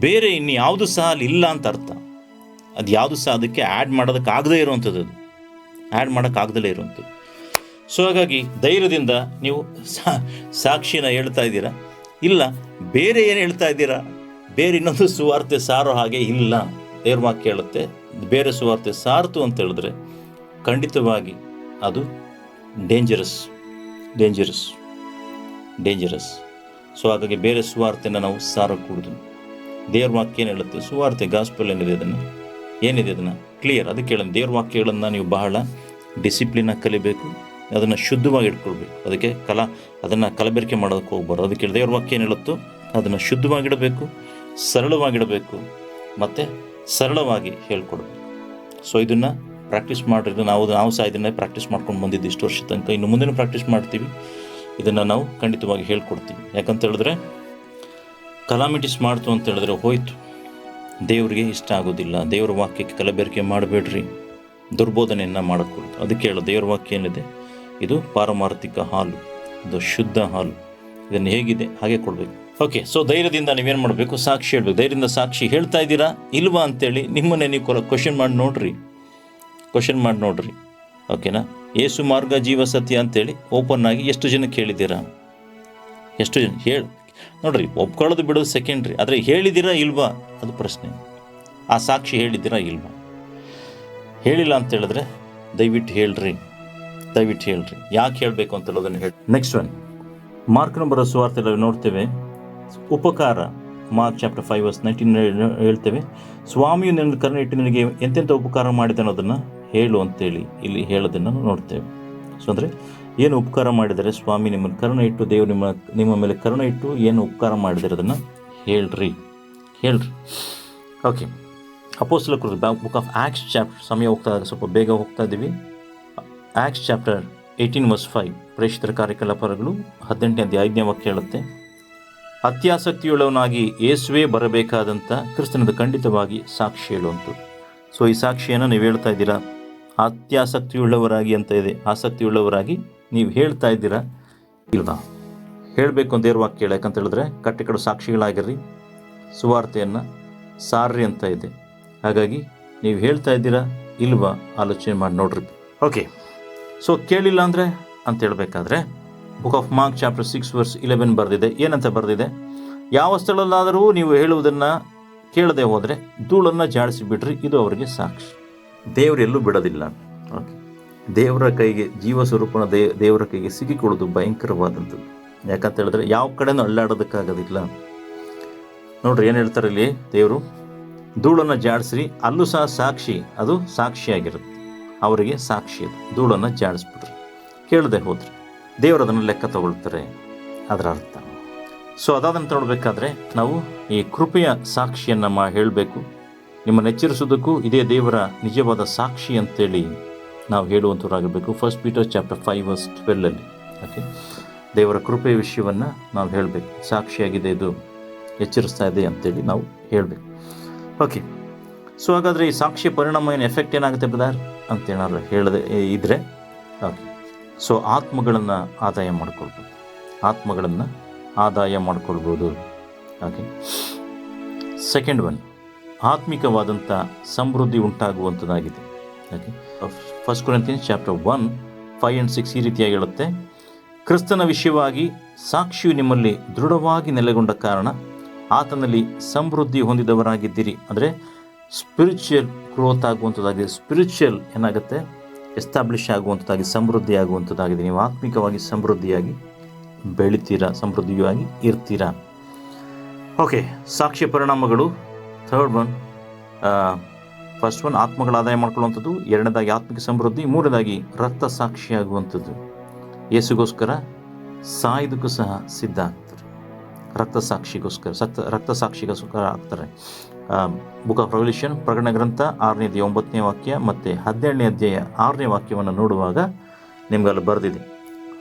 ಬೇರೆ ಇನ್ಯಾವುದು ಸಹ ಅಲ್ಲಿ ಇಲ್ಲ ಅಂತ ಅರ್ಥ. ಅದು ಯಾವುದು ಸಹ ಅದಕ್ಕೆ ಆ್ಯಡ್ ಮಾಡೋದಕ್ಕಾಗದೇ ಇರುವಂಥದ್ದು, ಅದು ಆ್ಯಡ್ ಮಾಡೋಕ್ಕಾಗದಲೇ ಇರುವಂಥದ್ದು. ಸೊ ಹಾಗಾಗಿ ಧೈರ್ಯದಿಂದ ನೀವು ಸಾಕ್ಷಿನ ಹೇಳ್ತಾ ಇದ್ದೀರಾ, ಇಲ್ಲ ಬೇರೆ ಏನು ಹೇಳ್ತಾ ಇದ್ದೀರಾ, ಬೇರೆ ಇನ್ನೊಂದು ಸುವಾರ್ತೆ ಸಾರೋ ಹಾಗೆ ಇಲ್ಲ. ದೇವ್ರ ವಾಕ್ಯ ಹೇಳುತ್ತೆ, ಬೇರೆ ಸುವಾರ್ತೆ ಸಾರ್ತು ಅಂತ ಹೇಳಿದ್ರೆ ಖಂಡಿತವಾಗಿ ಅದು ಡೇಂಜರಸ್. ಸೊ ಹಾಗಾಗಿ ಬೇರೆ ಸುವಾರ್ತೆನ ನಾವು ಸಾರಕೂಡದು. ದೇವ್ರ ವಾಕ್ಯ ಏನು ಹೇಳುತ್ತೆ, ಸುವಾರ್ತೆ ಗಾಸ್ಪಲ್ ಏನಿದೆ ಅದನ್ನು ಕ್ಲಿಯರ್. ಅದಕ್ಕೆ ಹೇಳೋದು, ದೇವ್ರ ವಾಕ್ಯಗಳನ್ನು ನೀವು ಬಹಳ ಡಿಸಿಪ್ಲಿನಾಗಿ ಕಲಿಬೇಕು, ಅದನ್ನು ಶುದ್ಧವಾಗಿ ಇಟ್ಕೊಳ್ಬೇಕು. ಅದಕ್ಕೆ ಅದನ್ನು ಕಲಬೆರಕೆ ಮಾಡೋದಕ್ಕೆ ಹೋಗ್ಬಾರ್ದು. ಅದಕ್ಕೆ ದೇವ್ರ ವಾಕ್ಯ ಏನು ಹೇಳುತ್ತೋ ಅದನ್ನು ಶುದ್ಧವಾಗಿಡಬೇಕು, ಸರಳವಾಗಿಡಬೇಕು, ಮತ್ತು ಸರಳವಾಗಿ ಹೇಳ್ಕೊಡ್ಬೇಕು. ಸೊ ಇದನ್ನು ಪ್ರಾಕ್ಟೀಸ್ ಮಾಡಿದ್ರೆ ನಾವು ಸಹ ಇದನ್ನೇ ಪ್ರಾಕ್ಟೀಸ್ ಮಾಡ್ಕೊಂಡು ಬಂದಿದ್ದು ಇಷ್ಟು ವರ್ಷ ತನಕ, ಇನ್ನು ಮುಂದೆ ಪ್ರಾಕ್ಟೀಸ್ ಮಾಡ್ತೀವಿ. ಇದನ್ನು ನಾವು ಖಂಡಿತವಾಗಿ ಹೇಳ್ಕೊಡ್ತೀವಿ. ಯಾಕಂತ ಹೇಳಿದ್ರೆ ಕಲಾಮಿಟೀಸ್ ಮಾಡ್ತು ಅಂತ ಹೇಳಿದ್ರೆ ಹೋಯ್ತು, ದೇವರಿಗೆ ಇಷ್ಟ ಆಗೋದಿಲ್ಲ. ದೇವ್ರ ವಾಕ್ಯಕ್ಕೆ ಕಲಬೆರಕೆ ಮಾಡಬೇಡ್ರಿ, ದುರ್ಬೋಧನೆಯನ್ನು ಮಾಡக்கூಡದು. ಅದಕ್ಕೆ ಹೇಳೋದು, ದೇವ್ರ ವಾಕ್ಯ ಏನಿದೆ ಇದು ಪಾರಮಾರ್ಥಿಕ ಹಾಲು, ಇದು ಶುದ್ಧ ಹಾಲು, ಇದನ್ನು ಹೇಗಿದೆ ಹಾಗೆ ಕೊಡಬೇಕು. ಓಕೆ, ಸೊ ಧೈರ್ಯದಿಂದ ನೀವೇನು ಮಾಡಬೇಕು, ಸಾಕ್ಷಿ ಹೇಳ್ಬೇಕು. ಧೈರ್ಯದಿಂದ ಸಾಕ್ಷಿ ಹೇಳ್ತಾ ಇದ್ದೀರಾ ಇಲ್ವಾ ಅಂತೇಳಿ ನಿಮ್ಮನ್ನೇ ನೀವು ಕ್ವಶನ್ ಮಾಡಿ ನೋಡ್ರಿ. ಕ್ವಶನ್ ಮಾಡಿ ನೋಡ್ರಿ, ಓಕೆನಾ? ಯೇಸು ಮಾರ್ಗ ಜೀವ ಸತ್ಯ ಅಂತೇಳಿ ಓಪನ್ ಆಗಿ ಎಷ್ಟು ಜನಕ್ಕೆ ಹೇಳಿದ್ದೀರಾ? ಎಷ್ಟು ಜನ ನೋಡ್ರಿ, ಒಪ್ಕೊಳ್ಳೋದು ಬಿಡೋದು ಸೆಕೆಂಡ್ರಿ, ಆದರೆ ಹೇಳಿದ್ದೀರಾ ಇಲ್ವಾ ಅದು ಪ್ರಶ್ನೆ. ಆ ಸಾಕ್ಷಿ ಹೇಳಿದ್ದೀರಾ ಇಲ್ವಾ? ಹೇಳಿಲ್ಲ ಅಂತ ಹೇಳಿದ್ರೆ ದಯವಿಟ್ಟು ಹೇಳ್ರಿ. ಯಾಕೆ ಹೇಳಬೇಕು ಅಂತ ಹೇಳೋದನ್ನು ಹೇಳಿ. ನೆಕ್ಸ್ಟ್ ಒನ್, ಮಾರ್ಕನ ಬರೋ ಸುವಾರ್ತೆಯಲ್ಲಿ ನೋಡ್ತೇವೆ, ಉಪಕಾರ. ಮಾರ್ಕ್ ಚಾಪ್ಟರ್ 5:19 ಹೇಳ್ತೇವೆ, ಸ್ವಾಮಿಯು ನನ್ನ ಕರುಣೆ ಇಟ್ಟು ನಿನಗೆ ಎಂತೆಂಥ ಉಪಕಾರ ಮಾಡಿದೆ ಅನ್ನೋದನ್ನು ಹೇಳು ಅಂತೇಳಿ ಇಲ್ಲಿ ಹೇಳೋದನ್ನು ನೋಡ್ತೇವೆ. ಸೊ ಅಂದರೆ ಏನು ಉಪಕಾರ ಮಾಡಿದರೆ ಸ್ವಾಮಿ ನಿಮ್ಮನ್ನು ಕರುಣೆ ಇಟ್ಟು, ದೇವರು ನಿಮ್ಮ ಮೇಲೆ ಕರುಣೆ ಇಟ್ಟು ಏನು ಉಪಕಾರ ಮಾಡಿದರೆ ಅದನ್ನು ಹೇಳ್ರಿ. ಓಕೆ, ಅಪೊಸ್ತಲರ ಕೃತ್ಯ ಬುಕ್ ಆಫ್ ಆಕ್ಟ್ಸ್ ಚಾಪ್ಟರ್, ಸಮಯ ಸ್ವಲ್ಪ ಬೇಗ ಹೋಗ್ತಾ ಇದ್ದೀವಿ. ಆಕ್ಟ್ಸ್ ಚಾಪ್ಟರ್ 18:5, ಪ್ರೇಷಿತರ ಕಾರ್ಯಕಲಾಪಗಳು 18ನೇ 5ನೇ ವಾಕ್ಯ ಹೇಳುತ್ತೆ, ಅತ್ಯಾಸಕ್ತಿಯುಳ್ಳವನಾಗಿ ಯೇಸುವೇ ಬರಬೇಕಾದಂಥ ಕ್ರಿಸ್ತನದು ಖಂಡಿತವಾಗಿ ಸಾಕ್ಷಿ ಹೇಳುವಂತು. ಸೊ ಈ ಸಾಕ್ಷಿಯನ್ನು ನೀವು ಹೇಳ್ತಾ ಇದ್ದೀರಾ? ಅತ್ಯಾಸಕ್ತಿಯುಳ್ಳವರಾಗಿ ಅಂತ ಇದೆ, ಆಸಕ್ತಿಯುಳ್ಳವರಾಗಿ ನೀವು ಹೇಳ್ತಾ ಇದ್ದೀರಾ ಇಲ್ವಾ? ಹೇಳಬೇಕು ಅಂತ ದೇವ್ರ ವಾಕ್ಯ ಹೇಳ. ಯಾಕಂತ ಹೇಳಿದ್ರೆ ಕಟ್ಟೆಕಡು ಸಾಕ್ಷಿಗಳಾಗಿರ್ರಿ, ಸುವಾರ್ತೆಯನ್ನು ಸಾರ್ರಿ ಅಂತ ಇದೆ. ಹಾಗಾಗಿ ನೀವು ಹೇಳ್ತಾ ಇದ್ದೀರಾ ಇಲ್ವಾ ಆಲೋಚನೆ ಮಾಡಿ ನೋಡ್ರಿ. ಓಕೆ, ಸೊ ಕೇಳಿಲ್ಲ ಅಂದರೆ ಅಂತ ಹೇಳಬೇಕಾದ್ರೆ ಬುಕ್ ಆಫ್ ಮಾರ್ಕ್ ಚಾಪ್ಟರ್ 6:11 ಬರೆದಿದೆ. ಏನಂತ ಬರೆದಿದೆ? ಯಾವ ಸ್ಥಳದಲ್ಲಾದರೂ ನೀವು ಹೇಳುವುದನ್ನು ಕೇಳದೆ ಹೋದರೆ ಧೂಳನ್ನು ಜಾಡಿಸಿ ಬಿಡ್ರಿ, ಇದು ಅವರಿಗೆ ಸಾಕ್ಷಿ. ದೇವರೆಲ್ಲೂ ಬಿಡೋದಿಲ್ಲ. ಓಕೆ, ದೇವರ ಕೈಗೆ, ಜೀವ ಸ್ವರೂಪನ ದೇವರ ಕೈಗೆ ಸಿಕ್ಕಿಕೊಳ್ಳೋದು ಭಯಂಕರವಾದಂಥದ್ದು. ಯಾಕಂತ ಹೇಳಿದ್ರೆ ಯಾವ ಕಡೆನೂ ಅಲ್ಲಾಡೋದಕ್ಕಾಗೋದಿಲ್ಲ. ನೋಡ್ರಿ ಏನು ಹೇಳ್ತಾರೆ ಇಲ್ಲಿ ದೇವರು, ಧೂಳನ್ನು ಜಾಡಿಸ್ರಿ, ಅಲ್ಲೂ ಸಹ ಸಾಕ್ಷಿ, ಅದು ಸಾಕ್ಷಿಯಾಗಿರುತ್ತೆ, ಅವರಿಗೆ ಸಾಕ್ಷಿ ಅದು. ಧೂಳನ್ನು ಜಾಡಿಸ್ಬಿಡ್ರಿ, ಕೇಳದೆ ಹೋದ್ರಿ ದೇವರು ಅದನ್ನು ಲೆಕ್ಕ ತಗೊಳ್ತಾರೆ, ಅದರ ಅರ್ಥ. ಸೊ ಅದಾದಂತ ನೋಡಬೇಕಾದ್ರೆ ನಾವು ಈ ಕೃಪೆಯ ಸಾಕ್ಷಿಯನ್ನು ಹೇಳಬೇಕು. ನಿಮ್ಮನ್ನು ಎಚ್ಚರಿಸೋದಕ್ಕೂ ಇದೇ ದೇವರ ನಿಜವಾದ ಸಾಕ್ಷಿ ಅಂತೇಳಿ ನಾವು ಹೇಳುವಂಥವ್ರಾಗಬೇಕು. 1 ಪೀಟರ್ ಚಾಪ್ಟರ್ 5:12 ಓಕೆ, ದೇವರ ಕೃಪೆಯ ವಿಷಯವನ್ನು ನಾವು ಹೇಳಬೇಕು. ಸಾಕ್ಷಿಯಾಗಿದೆ, ಇದು ಎಚ್ಚರಿಸ್ತಾ ಇದೆ ಅಂತೇಳಿ ನಾವು ಹೇಳಬೇಕು. ಓಕೆ, ಸೊ ಹಾಗಾದರೆ ಈ ಸಾಕ್ಷಿಯ ಪರಿಣಾಮ ಏನು, ಎಫೆಕ್ಟ್ ಏನಾಗುತ್ತೆ ಬ್ರದರ್ ಅಂತೇನಾದ್ರು ಹೇಳದೆ ಇದ್ದರೆ, ಓಕೆ, ಸೊ ಆತ್ಮಗಳನ್ನು ಆದಾಯ ಮಾಡ್ಕೊಳ್ಬೋದು. ಓಕೆ, ಸೆಕೆಂಡ್ ಒನ್, ಆತ್ಮಿಕವಾದಂಥ ಸಮೃದ್ಧಿ ಉಂಟಾಗುವಂಥದ್ದಾಗಿದೆ. ಓಕೆ, 1 ಕೊರಿಂಥಿಯನ್ಸ್ ಚಾಪ್ಟರ್ 1:5-6 ಈ ರೀತಿಯಾಗಿ ಹೇಳುತ್ತೆ, ಕ್ರಿಸ್ತನ ವಿಷಯವಾಗಿ ಸಾಕ್ಷಿಯು ನಿಮ್ಮಲ್ಲಿ ದೃಢವಾಗಿ ನೆಲೆಗೊಂಡ ಕಾರಣ ಆತನಲ್ಲಿ ಸಮೃದ್ಧಿ ಹೊಂದಿದವರಾಗಿದ್ದೀರಿ. ಅಂದರೆ ಸ್ಪಿರಿಚುವಲ್ ಗ್ರೋತ್ ಆಗುವಂಥದ್ದಾಗಿದೆ. ಸ್ಪಿರಿಚುವಲ್ ಏನಾಗುತ್ತೆ, ಎಸ್ಟಾಬ್ಲಿಷ್ ಆಗುವಂಥದ್ದಾಗಿ, ಸಮೃದ್ಧಿ ಆಗುವಂಥದ್ದಾಗಿದೆ. ನೀವು ಆತ್ಮಿಕವಾಗಿ ಸಮೃದ್ಧಿಯಾಗಿ ಬೆಳಿತೀರಾ, ಸಮೃದ್ಧಿಯಾಗಿ ಇರ್ತೀರಾ. ಓಕೆ, ಸಾಕ್ಷ್ಯ ಪರಿಣಾಮಗಳು. ಥರ್ಡ್ ಒನ್, ಫಸ್ಟ್ ಒನ್ ಆತ್ಮಗಳ ಆದಾಯ ಮಾಡ್ಕೊಳ್ಳುವಂಥದ್ದು, ಎರಡನೇದಾಗಿ ಆತ್ಮಿಕ ಸಮೃದ್ಧಿ, ಮೂರನೇದಾಗಿ ರಕ್ತ ಸಾಕ್ಷಿಯಾಗುವಂಥದ್ದು. ಯೇಸುಗೋಸ್ಕರ ಸಾಯೋದಕ್ಕೂ ಸಹ ಸಿದ್ಧ ಆಗ್ತಾರೆ, ರಕ್ತ ಸಾಕ್ಷಿಗೋಸ್ಕರ ಆಗ್ತಾರೆ. ಬುಕ್ ಆಫ್ ರೆವಲ್ಯೂಷನ್, ಪ್ರಕಟಣೆ ಗ್ರಂಥ 6ನೇ ಅಧ್ಯಾಯ 9ನೇ ವಾಕ್ಯ ಮತ್ತು 12ನೇ ಅಧ್ಯಾಯ 6ನೇ ವಾಕ್ಯವನ್ನು ನೋಡುವಾಗ ನಿಮ್ಗಲ್ಲಿ ಬರೆದಿದೆ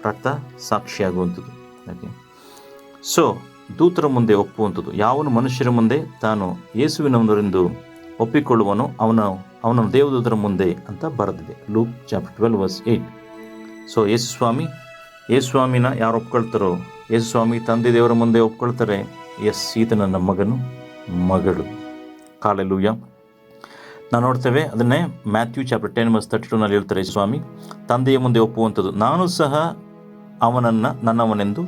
ರಕ್ತ ಸಾಕ್ಷಿಯಾಗುವಂಥದ್ದು. ಓಕೆ, ಸೊ ದೂತರ ಮುಂದೆ ಒಪ್ಪುವಂಥದ್ದು, ಯಾವನು ಮನುಷ್ಯರ ಮುಂದೆ ತಾನು ಯೇಸುವಿನವರೆಂದು ಒಪ್ಪಿಕೊಳ್ಳುವನು ಅವನ ದೇವದೂತರ ಮುಂದೆ ಅಂತ ಬರೆದಿದೆ. Luke chapter 12:8. ಸೊ ಯೇಸುಸ್ವಾಮಿನ ಯಾರು ಒಪ್ಕೊಳ್ತಾರೋ, ಯೇಸುಸ್ವಾಮಿ ತಂದೆ ದೇವರ ಮುಂದೆ ಒಪ್ಕೊಳ್ತಾರೆ, ಎಸ್ ಈತ ನನ್ನ ಮಗಳು. ಹಾಲೆಲೂಯಾ. ನಾವು ನೋಡ್ತೇವೆ ಅದನ್ನೇ ಮ್ಯಾಥ್ಯೂ ಚಾಪ್ಟರ್ 10:32 ಹೇಳ್ತಾರೆ, ಸ್ವಾಮಿ ತಂದೆಯ ಮುಂದೆ ಒಪ್ಪುವಂಥದ್ದು, ನಾನು ಸಹ ಅವನನ್ನು ನನ್ನವನೆಂದು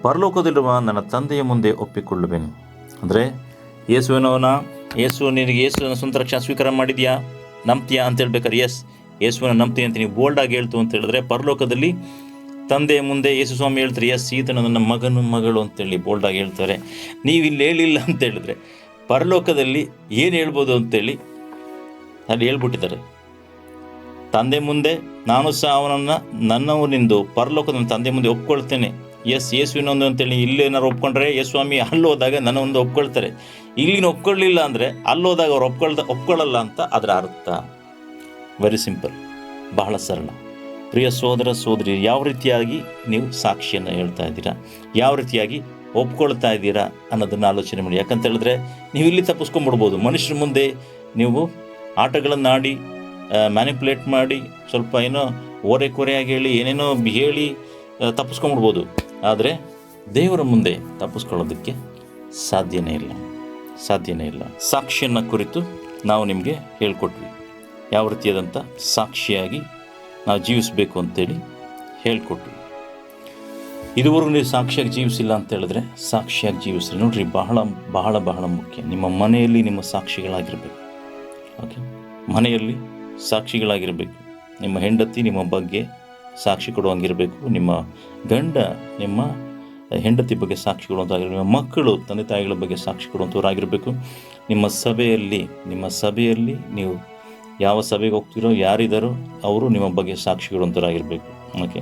ಪರಲೋಕದಲ್ಲಿರುವ ನನ್ನ ತಂದೆಯ ಮುಂದೆ ಒಪ್ಪಿಕೊಳ್ಳುವೆನು. ಅಂದರೆ ನಿನಗೆ ಯೇಸುವನ್ನು ಸ್ವಂತ ರಕ್ಷಣಾ ಸ್ವೀಕಾರ ಮಾಡಿದ್ಯಾ, ನಂಬ್ತೀಯಾ ಅಂತ ಹೇಳ್ಬೇಕಾದ್ರೆ ಎಸ್ ಯೇಸುವನ್ನು ನಂಬ್ತೀನಿ ಅಂತ ನೀವು ಬೋಲ್ಡಾಗಿ ಹೇಳ್ತು ಅಂತ ಹೇಳಿದ್ರೆ, ಪರಲೋಕದಲ್ಲಿ ತಂದೆಯ ಮುಂದೆ ಯೇಸು ಸ್ವಾಮಿ ಹೇಳ್ತಾರೆ, ಎಸ್ ಈತನ ನನ್ನ ಮಗಳು ಅಂತೇಳಿ ಬೋಲ್ಡಾಗಿ ಹೇಳ್ತಾರೆ. ನೀವು ಇಲ್ಲಿ ಹೇಳಿಲ್ಲ ಅಂತ ಹೇಳಿದ್ರೆ ಪರಲೋಕದಲ್ಲಿ ಏನು ಹೇಳ್ಬೋದು ಅಂತೇಳಿ ಅಲ್ಲಿ ಹೇಳ್ಬಿಟ್ಟಿದ್ದಾರೆ. ತಂದೆ ಮುಂದೆ ನಾನು ಸಹ ಅವನನ್ನು ನನ್ನವನೆಂದು ಪರಲೋಕದ ತಂದೆ ಮುಂದೆ ಒಪ್ಕೊಳ್ತೇನೆ, ಎಸ್ ಯೇಸುವಿನೊಂದು ಅಂತೇಳಿ ಇಲ್ಲೇನಾರು ಒಪ್ಕೊಂಡ್ರೆ ಯೇಸು ಸ್ವಾಮಿ ಅಲ್ಲೋದಾಗ ನನ್ನ ಒಂದು ಒಪ್ಕೊಳ್ತಾರೆ, ಇಲ್ಲಿನ ಒಪ್ಕೊಳ್ಳಿಲ್ಲ ಅಂದರೆ ಅಲ್ಲೋದಾಗ ಅವ್ರು ಒಪ್ಕೊಳ್ಳಲ್ಲ ಅಂತ ಅದರ ಅರ್ಥ. ವೆರಿ ಸಿಂಪಲ್, ಬಹಳ ಸರಳ. ಪ್ರಿಯ ಸೋದರ ಸೋದರಿ, ಯಾವ ರೀತಿಯಾಗಿ ನೀವು ಸಾಕ್ಷಿಯನ್ನು ಹೇಳ್ತಾ ಇದ್ದೀರಾ, ಯಾವ ರೀತಿಯಾಗಿ ಒಪ್ಕೊಳ್ತಾ ಇದ್ದೀರಾ ಅನ್ನೋದನ್ನು ಆಲೋಚನೆ ಮಾಡಿ. ಯಾಕಂತ ಹೇಳಿದ್ರೆ ನೀವು ಇಲ್ಲಿ ತಪ್ಪಿಸ್ಕೊಂಡ್ಬಿಡ್ಬೋದು. ಮನುಷ್ಯರ ಮುಂದೆ ನೀವು ಆಟಗಳನ್ನು ಆಡಿ, ಮ್ಯಾನಿಪುಲೇಟ್ ಮಾಡಿ, ಸ್ವಲ್ಪ ಏನೋ ಓರೆಕೊರೆಯಾಗಿ ಹೇಳಿ, ಏನೇನೋ ಹೇಳಿ ತಪ್ಪಿಸ್ಕೊಂಡ್ಬಿಡ್ಬೋದು. ಆದರೆ ದೇವರ ಮುಂದೆ ತಪ್ಪಿಸ್ಕೊಳ್ಳೋದಕ್ಕೆ ಸಾಧ್ಯನೇ ಇಲ್ಲ. ಸಾಕ್ಷಿಯನ್ನು ಕುರಿತು ನಾವು ನಿಮಗೆ ಹೇಳ್ಕೊಟ್ವಿ. ಯಾವ ರೀತಿಯಾದಂಥ ಸಾಕ್ಷಿಯಾಗಿ ನಾವು ಜೀವಿಸಬೇಕು ಅಂತೇಳಿ ಹೇಳಿಕೊಟ್ರು. ಇದುವರೆಗೂ ನೀವು ಸಾಕ್ಷಿಯಾಗಿ ಜೀವಿಸಿಲ್ಲ ಅಂತ ಹೇಳಿದ್ರೆ ಸಾಕ್ಷಿಯಾಗಿ ಜೀವಿಸ್ರಿ. ನೋಡ್ರಿ, ಬಹಳ ಬಹಳ ಬಹಳ ಮುಖ್ಯ. ನಿಮ್ಮ ಮನೆಯಲ್ಲಿ ನಿಮ್ಮ ಸಾಕ್ಷಿಗಳಾಗಿರಬೇಕು. ಓಕೆ, ಮನೆಯಲ್ಲಿ ಸಾಕ್ಷಿಗಳಾಗಿರಬೇಕು. ನಿಮ್ಮ ಹೆಂಡತಿ ನಿಮ್ಮ ಬಗ್ಗೆ ಸಾಕ್ಷಿ ಕೊಡುವಂಗಿರಬೇಕು. ನಿಮ್ಮ ಗಂಡ ನಿಮ್ಮ ಹೆಂಡತಿ ಬಗ್ಗೆ ಸಾಕ್ಷಿ ಕೊಡುವಂತಾಗಿರಬೇಕು. ನಿಮ್ಮ ಮಕ್ಕಳು ತಂದೆ ತಾಯಿಗಳ ಬಗ್ಗೆ ಸಾಕ್ಷಿ ಕೊಡುವಂಥವ್ರಾಗಿರಬೇಕು. ನಿಮ್ಮ ಸಭೆಯಲ್ಲಿ ನೀವು ಯಾವ ಸಭೆಗೆ ಹೋಗ್ತಿರೋ, ಯಾರಿದ್ದಾರೋ ಅವರು ನಿಮ್ಮ ಬಗ್ಗೆ ಸಾಕ್ಷಿ ಕೊಡುವಂಥವ್ರಾಗಿರಬೇಕು. ಓಕೆ,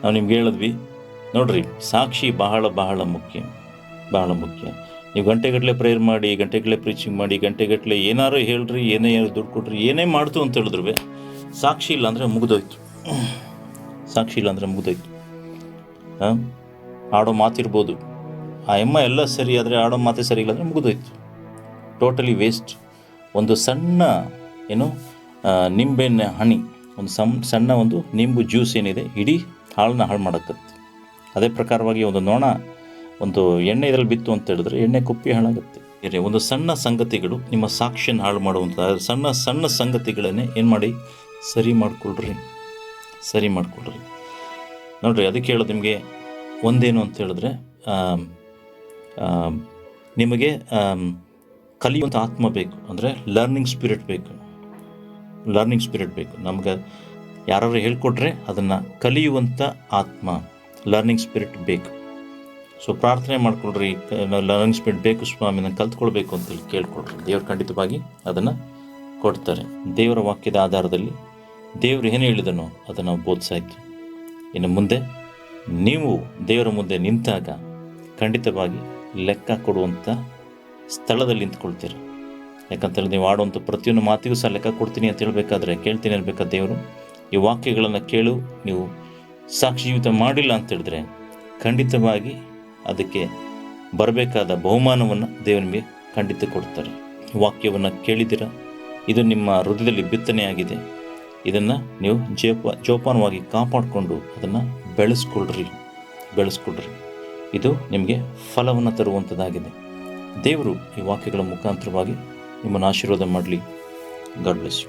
ನಾವು ನಿಮ್ಗೆ ಹೇಳಿದ್ವಿ ನೋಡ್ರಿ, ಸಾಕ್ಷಿ ಬಹಳ ಬಹಳ ಮುಖ್ಯ, ಬಹಳ ಮುಖ್ಯ. ನೀವು ಗಂಟೆಗಟ್ಟಲೆ ಪ್ರೇಯರ್ ಮಾಡಿ, ಗಂಟೆಗಟ್ಟಲೆ ಪ್ರೀಚಿಂಗ್ ಮಾಡಿ, ಗಂಟೆಗಟ್ಟಲೆ ಏನಾರು ಹೇಳ್ರಿ, ಏನೇ ದುಡ್ಡು ಕೊಡ್ರಿ, ಏನೇ ಮಾಡ್ತು ಅಂತ ಹೇಳಿದ್ರು ಸಾಕ್ಷಿ ಇಲ್ಲ ಅಂದರೆ ಮುಗಿದೋಯ್ತು. ಸಾಕ್ಷಿ ಇಲ್ಲ ಅಂದರೆ ಮುಗಿದೋಯ್ತು. ಆಡೋ ಮಾತಿರ್ಬೋದು, ಆ ಎಮ್ಮ ಎಲ್ಲ ಸರಿ ಆದರೆ ಆಡೋ ಮಾತೇ ಸರಿ ಇಲ್ಲ ಅಂದರೆ ಮುಗಿದೋಯ್ತು. Totally waste. ಒಂದು ಸಣ್ಣ ನಿಂಬೆಹಣ್ಣೆ ಹನಿ, ಒಂದು ಸಣ್ಣ ಒಂದು ನಿಂಬು ಜ್ಯೂಸ್ ಏನಿದೆ ಇಡೀ ಹಾಳನ್ನ ಹಾಳು ಮಾಡೋಕ್ಕತ್ತೆ. ಅದೇ ಪ್ರಕಾರವಾಗಿ ಒಂದು ನೊಣ ಒಂದು ಎಣ್ಣೆ ಇದರಲ್ಲಿ ಬಿತ್ತು ಅಂತ ಹೇಳಿದ್ರೆ ಎಣ್ಣೆ ಕುಪ್ಪಿ ಹಾಳಾಗುತ್ತೆ. ಒಂದು ಸಣ್ಣ ಸಂಗತಿಗಳು ನಿಮ್ಮ ಸಾಕ್ಷಿಯನ್ನು ಹಾಳು ಮಾಡುವಂಥ ಸಣ್ಣ ಸಣ್ಣ ಸಂಗತಿಗಳನ್ನೇ ಏನು ಮಾಡಿ ಸರಿ ಮಾಡಿಕೊಳ್ರಿ. ನೋಡಿರಿ, ಅದಕ್ಕೆ ಹೇಳೋದು ನಿಮಗೆ ಒಂದೇನು ಅಂತ ಹೇಳಿದ್ರೆ, ನಿಮಗೆ ಕಲಿಯುವಂಥ ಆತ್ಮ ಬೇಕು, ಅಂದರೆ ಲರ್ನಿಂಗ್ ಸ್ಪಿರಿಟ್ ಬೇಕು. ನಮ್ಗೆ ಯಾರು ಹೇಳ್ಕೊಟ್ರೆ ಅದನ್ನು ಕಲಿಯುವಂಥ ಆತ್ಮ, ಲರ್ನಿಂಗ್ ಸ್ಪಿರಿಟ್ ಬೇಕು. ಸೊ ಪ್ರಾರ್ಥನೆ ಮಾಡ್ಕೊಳ್ರಿ, ಲರ್ನಿಂಗ್ ಸ್ಪಿರಿಟ್ ಬೇಕು ಸ್ವಾಮಿ, ನಾನು ಕಲ್ತ್ಕೊಳ್ಬೇಕು ಅಂತೇಳಿ ಕೇಳ್ಕೊಳ್ರಿ. ದೇವರು ಖಂಡಿತವಾಗಿ ಅದನ್ನು ಕೊಡ್ತಾರೆ. ದೇವರ ವಾಕ್ಯದ ಆಧಾರದಲ್ಲಿ ದೇವರು ಏನು ಹೇಳಿದನೋ ಅದನ್ನು ಬೋಧಿಸಾಯ್ತು. ಇನ್ನು ಮುಂದೆ ನೀವು ದೇವರ ಮುಂದೆ ನಿಂತಾಗ ಖಂಡಿತವಾಗಿ ಲೆಕ್ಕ ಕೊಡುವಂಥ ಸ್ಥಳದಲ್ಲಿ ನಿಂತ್ಕೊಳ್ತೀರ. ಯಾಕಂತೇಳಿ ನೀವು ಆಡುವಂಥ ಪ್ರತಿಯೊಂದು ಮಾತಿಗೂ ಸಹ ಲೆಕ್ಕ ಕೊಡ್ತೀನಿ ಅಂತ ಹೇಳ್ಬೇಕಾದ್ರೆ, ಕೇಳ್ತೀನಿ ಅನ್ಬೇಕಾದ ದೇವರು ಈ ವಾಕ್ಯಗಳನ್ನು ಕೇಳು, ನೀವು ಸಾಕ್ಷಿ ಜೀವಿತ ಮಾಡಿಲ್ಲ ಅಂತ ಹೇಳಿದ್ರೆ ಖಂಡಿತವಾಗಿ ಅದಕ್ಕೆ ಬರಬೇಕಾದ ಬಹುಮಾನವನ್ನು ದೇವರು ನಿಮಗೆ ಖಂಡಿತ ಕೊಡ್ತಾರೆ. ವಾಕ್ಯವನ್ನು ಕೇಳಿದಿರ, ಇದು ನಿಮ್ಮ ಹೃದಯದಲ್ಲಿ ಬಿತ್ತನೆಯಾಗಿದೆ. ಇದನ್ನು ನೀವು ಜೋಪಾನವಾಗಿ ಕಾಪಾಡಿಕೊಂಡು ಅದನ್ನು ಬೆಳೆಸ್ಕೊಳ್ರಿ. ಇದು ನಿಮಗೆ ಫಲವನ್ನು ತರುವಂಥದ್ದಾಗಿದೆ. ದೇವರು ಈ ವಾಕ್ಯಗಳ ಮುಖಾಂತರವಾಗಿ ನಿಮ್ಮನ್ನು ಆಶೀರ್ವಾದ ಮಾಡಲಿ. God bless you.